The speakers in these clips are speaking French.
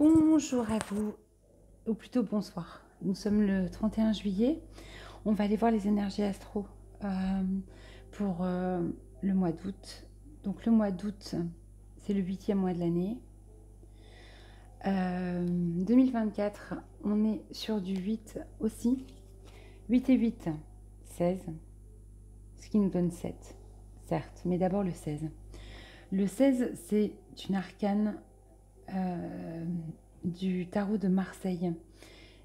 Bonjour à vous, ou plutôt bonsoir. Nous sommes le 31 juillet. On va aller voir les énergies astro pour le mois d'août. Donc le mois d'août, c'est le 8e mois de l'année. 2024, on est sur du 8 aussi. 8 et 8, 16. Ce qui nous donne 7, certes, mais d'abord le 16. Le 16, c'est une arcane du tarot de Marseille.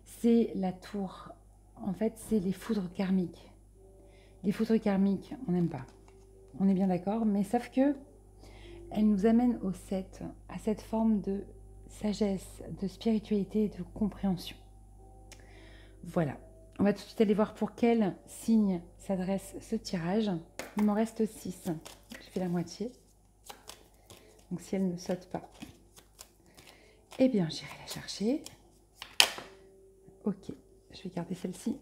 C'est la tour. En fait, c'est les foudres karmiques. Les foudres karmiques, on n'aime pas. On est bien d'accord, mais sauf que elles nous amènent au 7, à cette forme de sagesse, de spiritualité et de compréhension. Voilà. On va tout de suite aller voir pour quel signe s'adresse ce tirage. Il m'en reste 6. J'ai fait la moitié. Donc si elle ne saute pas, eh bien j'irai la chercher. Ok, je vais garder celle-ci.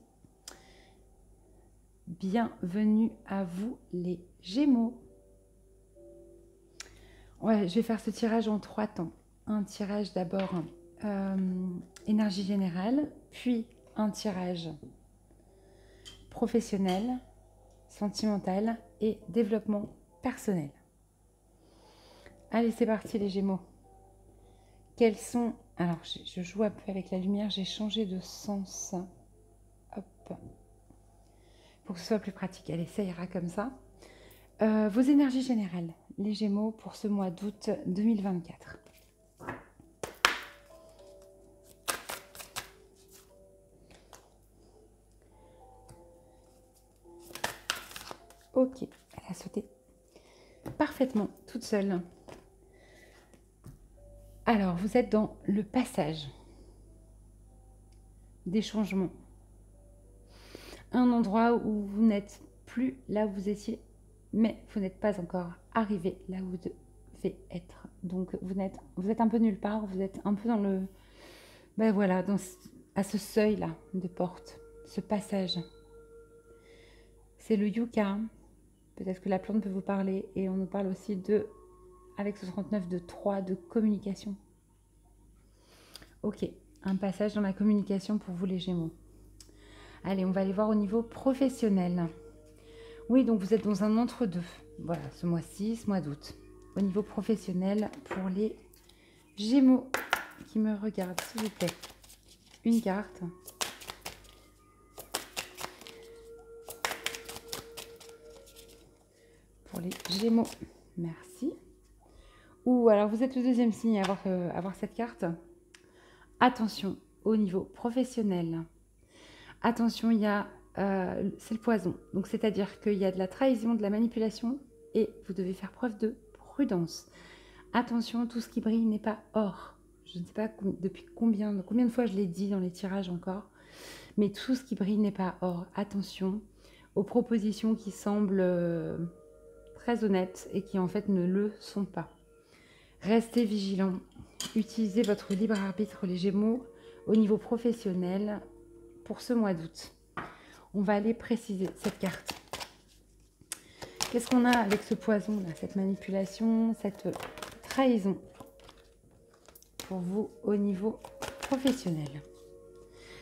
Bienvenue à vous les Gémeaux. Ouais, je vais faire ce tirage en 3 temps. Un tirage d'abord énergie générale, puis un tirage professionnel, sentimental et développement personnel. Allez, c'est parti les Gémeaux. Quels sont... Alors, je joue un peu avec la lumière, j'ai changé de sens. Hop. Pour que ce soit plus pratique. Allez, ça ira comme ça. Vos énergies générales, les Gémeaux, pour ce mois d'août 2024. Ok, elle a sauté parfaitement, toute seule. Alors, vous êtes dans le passage des changements. Un endroit où vous n'êtes plus là où vous étiez, mais vous n'êtes pas encore arrivé là où vous devez être. Donc, vous êtes un peu nulle part, vous êtes un peu dans le... Ben voilà, à ce seuil-là de porte, ce passage. C'est le yucca. Peut-être que la plante peut vous parler. Et on nous parle aussi de, avec ce 39, de 3, de communication. Ok, un passage dans la communication pour vous les Gémeaux. Allez, on va aller voir au niveau professionnel. Oui, donc vous êtes dans un entre-deux. Voilà, ce mois-ci, ce mois d'août. Au niveau professionnel, pour les Gémeaux qui me regardent, s'il vous plaît. Une carte. Pour les Gémeaux, merci. Ou alors vous êtes le deuxième signe à avoir cette carte. Attention au niveau professionnel. Attention, il y a c'est le poison. Donc c'est-à-dire qu'il y a de la trahison, de la manipulation et vous devez faire preuve de prudence. Attention, tout ce qui brille n'est pas or. Je ne sais pas depuis combien de fois je l'ai dit dans les tirages encore, mais tout ce qui brille n'est pas or. Attention aux propositions qui semblent très honnêtes et qui en fait ne le sont pas. Restez vigilants. Utilisez votre libre arbitre, les Gémeaux, au niveau professionnel pour ce mois d'août. On va aller préciser cette carte. Qu'est-ce qu'on a avec ce poison, là, cette manipulation, cette trahison pour vous au niveau professionnel?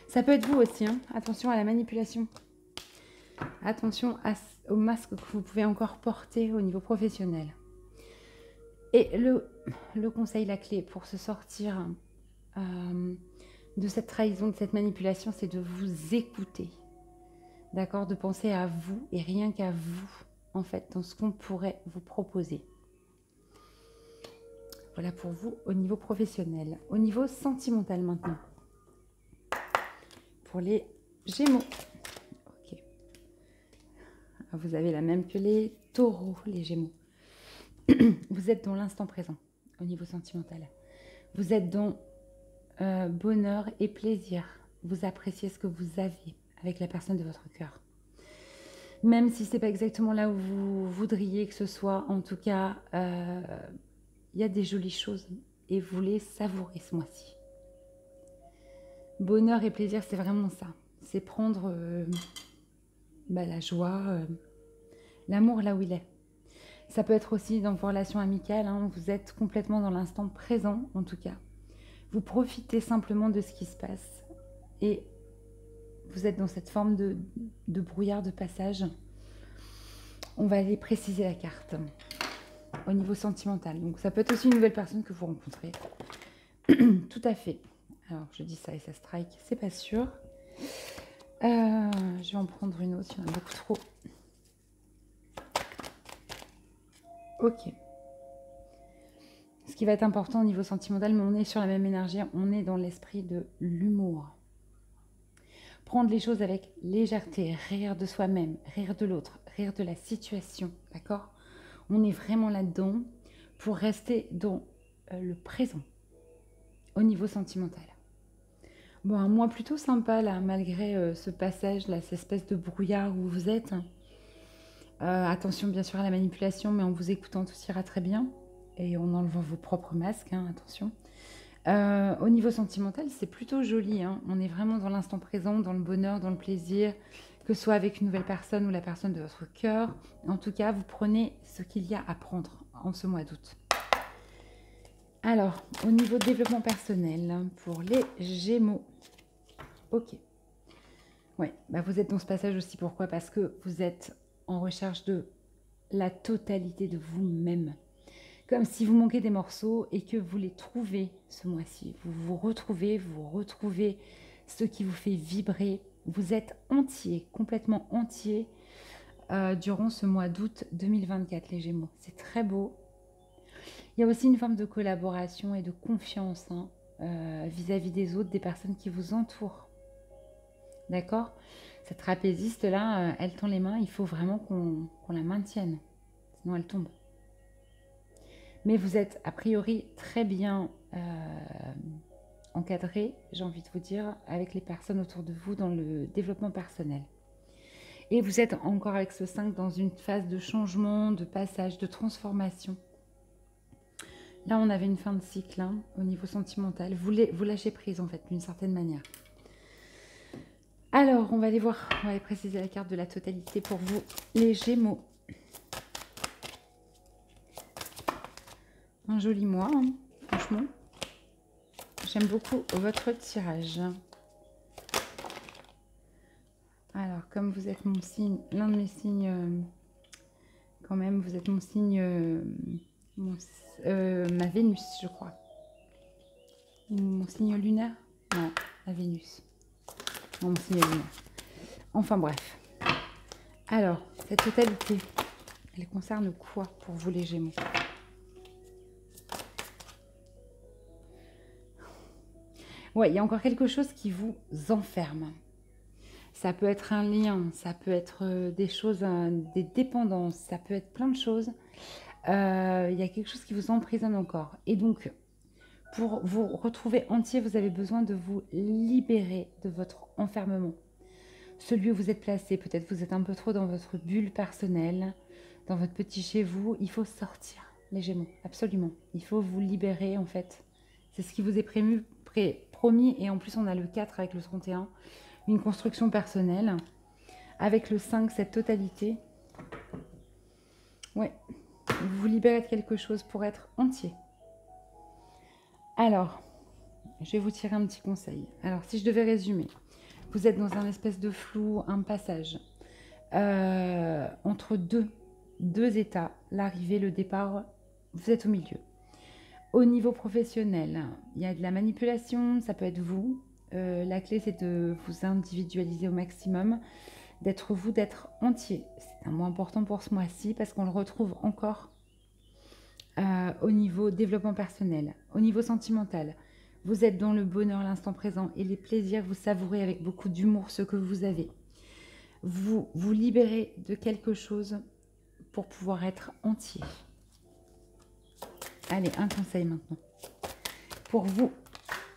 Ça peut être vous aussi, hein. Attention à la manipulation. Attention au masque que vous pouvez encore porter au niveau professionnel. Et le conseil, la clé pour se sortir de cette trahison, de cette manipulation, c'est de vous écouter. D'accord? De penser à vous et rien qu'à vous, en fait, dans ce qu'on pourrait vous proposer. Voilà pour vous au niveau professionnel. Au niveau sentimental maintenant. Pour les Gémeaux. Ok. Vous avez la même que les Taureaux, les Gémeaux. Vous êtes dans l'instant présent au niveau sentimental. Vous êtes dans bonheur et plaisir. Vous appréciez ce que vous avez avec la personne de votre cœur. Même si ce n'est pas exactement là où vous voudriez que ce soit, en tout cas, il y a des jolies choses et vous les savourez ce mois-ci. Bonheur et plaisir, c'est vraiment ça. C'est prendre la joie, l'amour là où il est. Ça peut être aussi dans vos relations amicales, hein, vous êtes complètement dans l'instant présent, en tout cas. Vous profitez simplement de ce qui se passe et vous êtes dans cette forme de brouillard de passage. On va aller préciser la carte au niveau sentimental. Donc ça peut être aussi une nouvelle personne que vous rencontrez. Tout à fait. Alors je dis ça et ça strike, c'est pas sûr. Je vais en prendre une autre, il y en a beaucoup trop. Ok. Ce qui va être important au niveau sentimental, mais on est sur la même énergie, on est dans l'esprit de l'humour. Prendre les choses avec légèreté, rire de soi-même, rire de l'autre, rire de la situation, d'accord? On est vraiment là-dedans pour rester dans le présent au niveau sentimental. Bon, un mois plutôt sympa là, malgré ce passage là, cette espèce de brouillard où vous êtes. Attention bien sûr à la manipulation, mais en vous écoutant tout ira très bien. Et en enlevant vos propres masques, hein, attention. Au niveau sentimental, c'est plutôt joli. Hein. On est vraiment dans l'instant présent, dans le bonheur, dans le plaisir, que ce soit avec une nouvelle personne ou la personne de votre cœur. En tout cas, vous prenez ce qu'il y a à prendre en ce mois d'août. Alors, au niveau développement personnel, pour les Gémeaux. Ok. Ouais, bah vous êtes dans ce passage aussi. Pourquoi? Parce que vous êtes en recherche de la totalité de vous-même. Comme si vous manquez des morceaux et que vous les trouvez ce mois-ci. Vous retrouvez ce qui vous fait vibrer. Vous êtes entier, complètement entier durant ce mois d'août 2024, les Gémeaux. C'est très beau. Il y a aussi une forme de collaboration et de confiance vis-à-vis des autres, des personnes qui vous entourent. D'accord? Cette trapéziste-là, elle tend les mains, il faut vraiment qu'on la maintienne. Sinon, elle tombe. Mais vous êtes a priori très bien encadré, j'ai envie de vous dire, avec les personnes autour de vous dans le développement personnel. Et vous êtes encore avec ce 5 dans une phase de changement, de passage, de transformation. Là, on avait une fin de cycle hein, au niveau sentimental. Vous lâchez prise, en fait, d'une certaine manière. Alors, on va aller voir, on va aller préciser la carte de la totalité pour vous, les Gémeaux. Un joli mois, hein, franchement. J'aime beaucoup votre tirage. Alors, comme vous êtes mon signe, l'un de mes signes, quand même, vous êtes mon signe, ma Vénus, je crois. Mon signe lunaire? Non, la Vénus. Non, mon signe lunaire. Enfin, bref. Alors, cette totalité, elle concerne quoi pour vous, les Gémeaux? Ouais, il y a encore quelque chose qui vous enferme. Ça peut être un lien, ça peut être des choses, des dépendances, ça peut être plein de choses. Il y a quelque chose qui vous emprisonne encore. Et donc, pour vous retrouver entier, vous avez besoin de vous libérer de votre enfermement. Celui où vous êtes placé, peut-être vous êtes un peu trop dans votre bulle personnelle, dans votre petit chez vous. Il faut sortir, les Gémeaux, absolument. Il faut vous libérer, en fait. C'est ce qui vous est promis. Et en plus, on a le 4 avec le 31. Une construction personnelle. Avec le 5, cette totalité. Ouais. Vous vous libérez de quelque chose pour être entier. Alors, je vais vous tirer un petit conseil. Alors, si je devais résumer, vous êtes dans un espèce de flou, un passage entre deux états, l'arrivée, le départ, vous êtes au milieu. Au niveau professionnel, il y a de la manipulation, ça peut être vous. La clé, c'est de vous individualiser au maximum, d'être vous, d'être entier. C'est un mot important pour ce mois-ci parce qu'on le retrouve encore au niveau développement personnel, au niveau sentimental. Vous êtes dans le bonheur, l'instant présent et les plaisirs, vous savourez avec beaucoup d'humour ce que vous avez. Vous vous libérez de quelque chose pour pouvoir être entier. Allez, un conseil maintenant. Pour vous,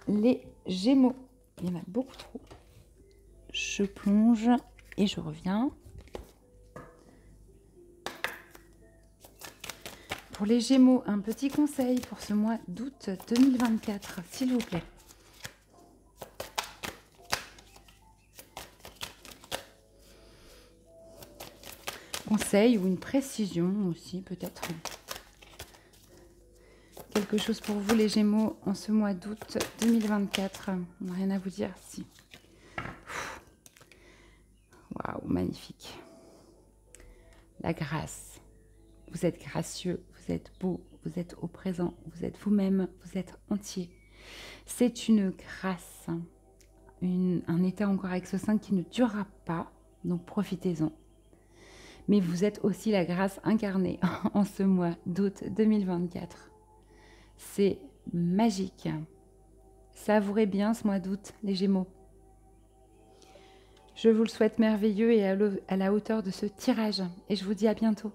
les Gémeaux, il y en a beaucoup trop. Je plonge et je reviens. Pour les Gémeaux, un petit conseil pour ce mois d'août 2024, s'il vous plaît. Conseil ou une précision aussi, peut-être. quelque chose pour vous les Gémeaux en ce mois d'août 2024. On n'a rien à vous dire si. Waouh, magnifique. La grâce. Vous êtes gracieux, vous êtes beau, vous êtes au présent, vous êtes vous-même, vous êtes entier. C'est une grâce, un état encore avec ce 5 qui ne durera pas, donc profitez-en. Mais vous êtes aussi la grâce incarnée en ce mois d'août 2024. C'est magique. Savourez bien ce mois d'août, les Gémeaux. Je vous le souhaite merveilleux et à la hauteur de ce tirage. Et je vous dis à bientôt.